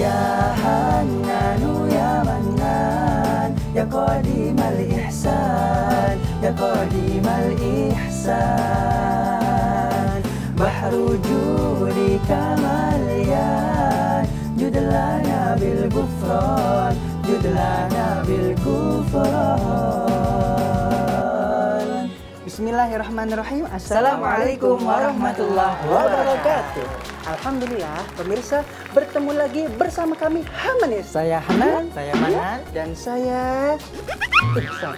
Ya Hannanu ya Mannan, ya Qadimal Ihsan, ya Qadimal Ihsan. Bahru judika malyan, judlana bil gufran, judlana bil gufran. Bismillahirrahmanirrahim. Assalamualaikum warahmatullahi wabarakatuh. Alhamdulillah, pemirsa, bertemu lagi bersama kami Hamanis. Saya Hanan, saya Manan, Dan saya Ihsan.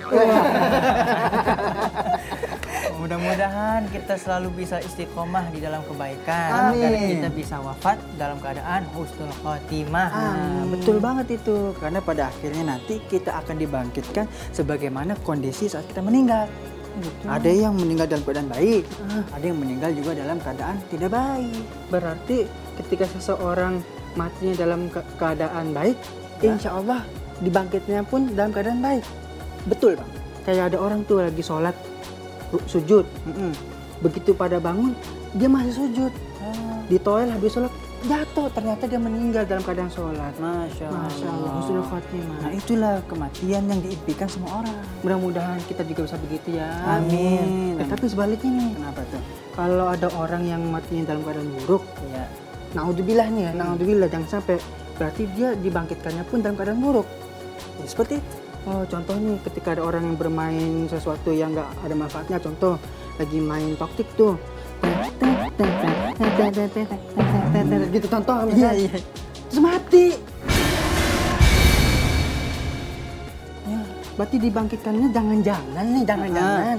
Mudah-mudahan kita selalu bisa istiqomah di dalam kebaikan. Amin. Dan kita bisa wafat dalam keadaan husnul khotimah. Betul banget itu. Karena pada akhirnya nanti kita akan dibangkitkan sebagaimana kondisi saat kita meninggal. Betul. Ada yang meninggal dalam keadaan baik, ada yang meninggal juga dalam keadaan tidak baik. Berarti ketika seseorang matinya dalam keadaan baik, insya Allah dibangkitnya pun dalam keadaan baik. Betul Bang. Kayak ada orang tuh lagi sholat, sujud. Begitu pada bangun, dia masih sujud. Di toilet habis sholat, jatuh. Ternyata dia meninggal dalam keadaan sholat. Masya Allah. Husnul khotimah. Nah itulah kematian yang diimpikan semua orang. Mudah-mudahan kita juga bisa begitu ya. Amin. Tapi sebaliknya nih, Kenapa tuh? kalau ada orang yang matinya dalam keadaan buruk, Ya. naudzubillah nih ya, naudzubillah, jangan sampai berarti dia dibangkitkannya pun dalam keadaan buruk. Ya, seperti itu. Oh, contoh nih ketika ada orang yang bermain sesuatu yang nggak ada manfaatnya, contoh lagi main toktik tuh. Gitu contoh misalnya. Iya. Terus mati. Ya, berarti dibangkitkannya jangan-jangan nih, jangan-jangan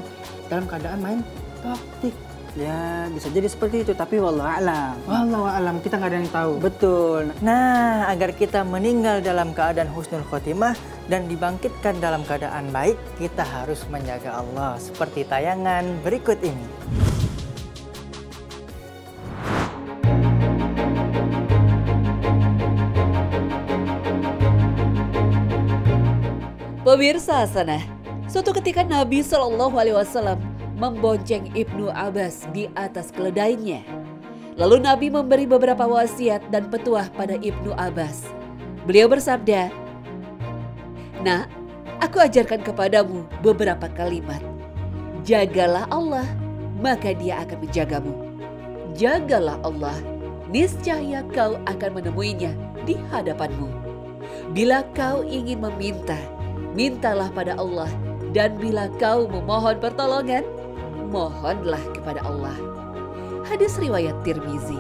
dalam keadaan main toktik. Ya bisa jadi seperti itu. Tapi wallahu a'lam. Wallahu a'lam, kita nggak ada yang tahu. Betul. Nah, agar kita meninggal dalam keadaan husnul khotimah dan dibangkitkan dalam keadaan baik, kita harus menjaga Allah seperti tayangan berikut ini. Pemirsa sana, suatu ketika Nabi SAW membonceng Ibnu Abbas di atas keledainya. Lalu Nabi memberi beberapa wasiat dan petuah pada Ibnu Abbas. Beliau bersabda, "Nak, aku ajarkan kepadamu beberapa kalimat. Jagalah Allah, maka Dia akan menjagamu. Jagalah Allah, niscaya kau akan menemuinya di hadapanmu. Bila kau ingin meminta, mintalah pada Allah, dan bila kau memohon pertolongan, mohonlah kepada Allah." Hadis riwayat Tirmizi.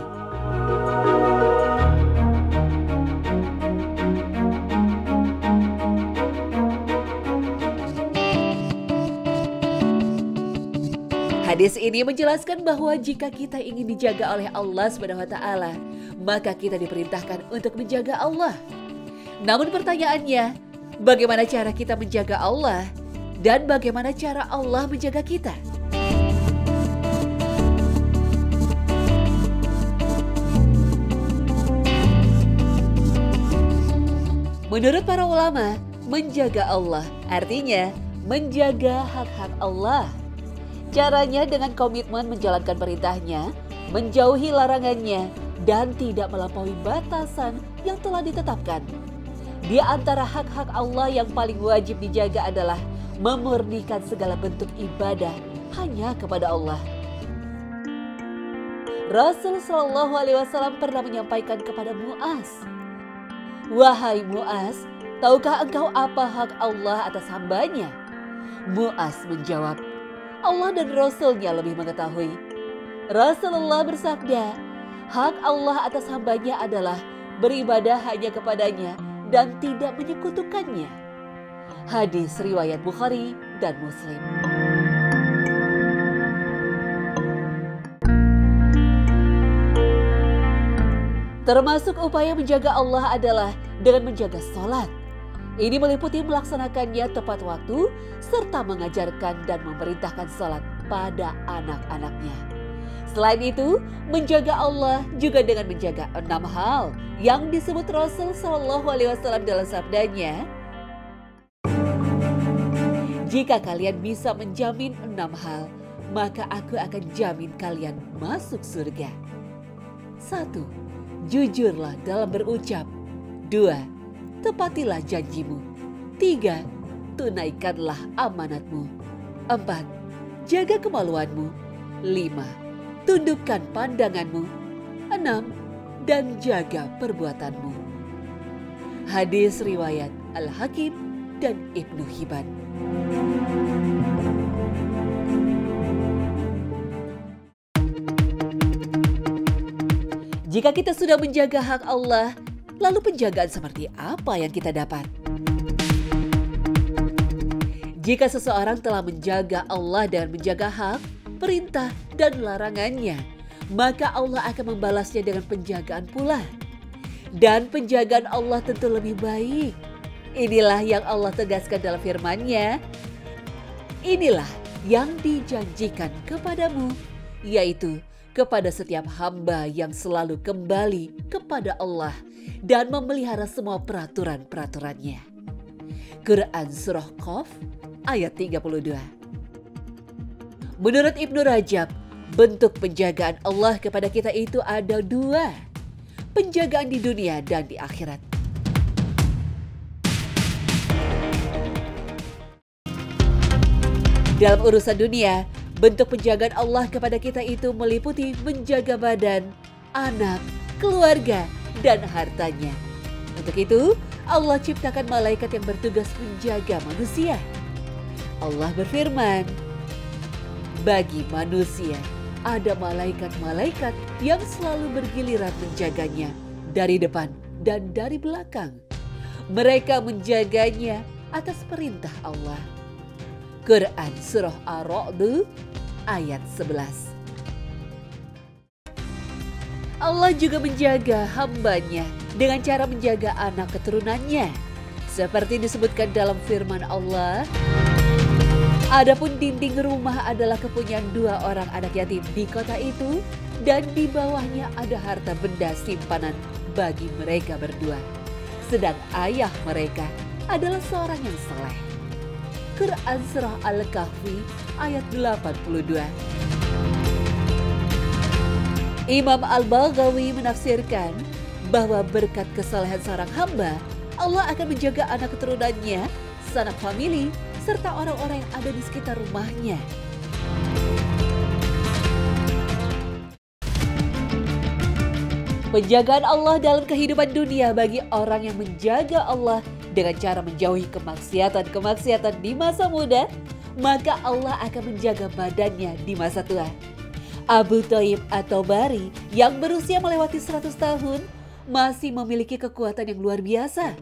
Hadis ini menjelaskan bahwa jika kita ingin dijaga oleh Allah SWT, maka kita diperintahkan untuk menjaga Allah. Namun pertanyaannya, bagaimana cara kita menjaga Allah dan bagaimana cara Allah menjaga kita? Menurut para ulama, menjaga Allah artinya menjaga hak-hak Allah. Caranya dengan komitmen menjalankan perintahnya, menjauhi larangannya, dan tidak melampaui batasan yang telah ditetapkan. Di antara hak-hak Allah yang paling wajib dijaga adalah memurnikan segala bentuk ibadah hanya kepada Allah. Rasul Shallallahu Alaihi Wasallam pernah menyampaikan kepada Muaz, "Wahai Muaz, tahukah engkau apa hak Allah atas hambanya?" Muaz menjawab, "Allah dan Rasulnya lebih mengetahui." Rasulullah bersabda, "Hak Allah atas hambanya adalah beribadah hanya kepadanya dan tidak menyekutukannya." Hadis riwayat Bukhari dan Muslim. Termasuk upaya menjaga Allah adalah dengan menjaga sholat. Ini meliputi melaksanakannya tepat waktu serta mengajarkan dan memerintahkan sholat pada anak-anaknya. Selain itu, menjaga Allah juga dengan menjaga 6 hal yang disebut Rasul Shallallahu Alaihi Wasallam dalam sabdanya, "Jika kalian bisa menjamin 6 hal, maka aku akan jamin kalian masuk surga." 1. Jujurlah dalam berucap. 2. Tepatilah janjimu. 3. Tunaikanlah amanatmu. 4. Jaga kemaluanmu. 5. Tundukkan pandanganmu. 6. Dan jaga perbuatanmu. Hadis riwayat Al-Hakim dan Ibnu Hibban. Jika kita sudah menjaga hak Allah, lalu penjagaan seperti apa yang kita dapat? Jika seseorang telah menjaga Allah dan menjaga hak, perintah, dan larangannya, maka Allah akan membalasnya dengan penjagaan pula. Dan penjagaan Allah tentu lebih baik. Inilah yang Allah tegaskan dalam firman-Nya. Inilah yang dijanjikan kepadamu, yaitu kepada setiap hamba yang selalu kembali kepada Allah dan memelihara semua peraturan-peraturannya. Quran Surah Qaf ayat 32. Menurut Ibnu Rajab, bentuk penjagaan Allah kepada kita itu ada 2. Penjagaan di dunia dan di akhirat. Dalam urusan dunia, bentuk penjagaan Allah kepada kita itu meliputi menjaga badan, anak, keluarga, dan hartanya. Untuk itu, Allah ciptakan malaikat yang bertugas menjaga manusia. Allah berfirman, bagi manusia ada malaikat-malaikat yang selalu bergiliran menjaganya dari depan dan dari belakang. Mereka menjaganya atas perintah Allah. Quran Surah Ar-Ra'd ayat 11. Allah juga menjaga hambanya dengan cara menjaga anak keturunannya. Seperti disebutkan dalam firman Allah, adapun dinding rumah adalah kepunyaan 2 orang anak yatim di kota itu, dan di bawahnya ada harta benda simpanan bagi mereka berdua. Sedang ayah mereka adalah seorang yang saleh. Quran Surah Al-Kahfi ayat 82. Imam Al-Baghawi menafsirkan bahwa berkat kesalehan seorang hamba, Allah akan menjaga anak keturunannya, sanak famili, serta orang-orang yang ada di sekitar rumahnya. Penjagaan Allah dalam kehidupan dunia bagi orang yang menjaga Allah dengan cara menjauhi kemaksiatan-kemaksiatan di masa muda, maka Allah akan menjaga badannya di masa tua. Abu Thayyib At-Tabari yang berusia melewati 100 tahun masih memiliki kekuatan yang luar biasa.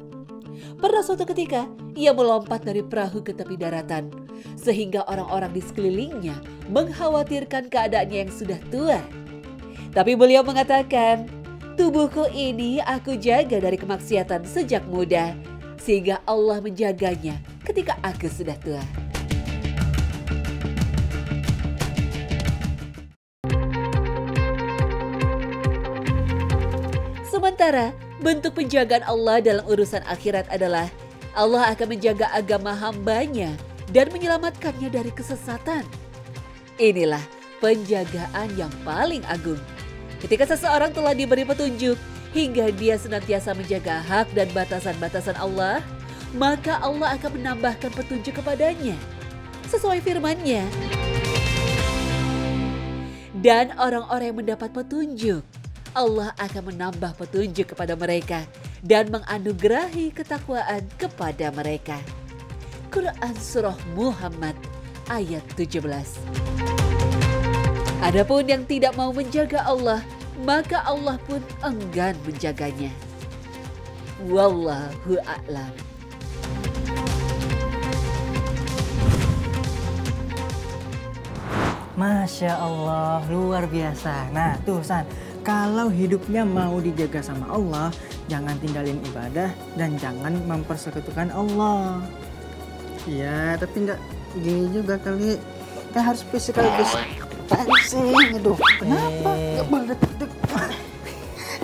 Pernah suatu ketika, ia melompat dari perahu ke tepi daratan, sehingga orang-orang di sekelilingnya mengkhawatirkan keadaannya yang sudah tua. Tapi beliau mengatakan, tubuhku ini aku jaga dari kemaksiatan sejak muda, sehingga Allah menjaganya ketika aku sudah tua. Sementara bentuk penjagaan Allah dalam urusan akhirat adalah Allah akan menjaga agama hambanya dan menyelamatkannya dari kesesatan. Inilah penjagaan yang paling agung. Ketika seseorang telah diberi petunjuk hingga dia senantiasa menjaga hak dan batasan-batasan Allah, maka Allah akan menambahkan petunjuk kepadanya. Sesuai firman-Nya. Dan orang-orang yang mendapat petunjuk, Allah akan menambah petunjuk kepada mereka dan menganugerahi ketakwaan kepada mereka. Quran Surah Muhammad ayat 17. Adapun yang tidak mau menjaga Allah, maka Allah pun enggan menjaganya. Wallahu a'lam. Masya Allah, luar biasa. Nah tuh San, kalau hidupnya mau dijaga sama Allah, jangan tinggalin ibadah dan jangan mempersekutukan Allah. Iya, tapi nggak gini juga kali. Kan harus physical distancing. Aduh, kenapa? Nggak boleh deg.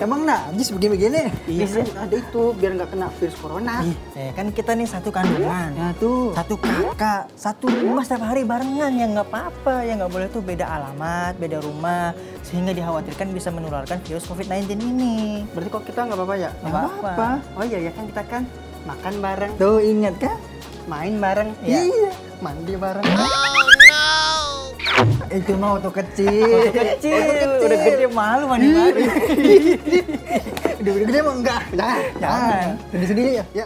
Emang najis begini-begini? Iya Bisa. kan ada itu biar nggak kena virus corona. Kan kita nih satu kandungan. Ya tuh. Satu kakak, satu rumah setiap hari barengan, ya nggak apa-apa, ya nggak boleh tuh beda alamat, beda rumah, sehingga dikhawatirkan bisa menularkan virus COVID-19 ini. Berarti kok kita nggak apa-apa ya? Nggak apa-apa. Oh iya ya kan kita kan makan bareng. Tuh ingat kan? Main bareng. Iya. Iya. Mandi bareng. Itu mah waktu kecil. Waktu kecil, udah gede malu mandi-mandi. Udah gede mah enggak. Jangan. Jangan. Sendiri-sendiri ya. Ya.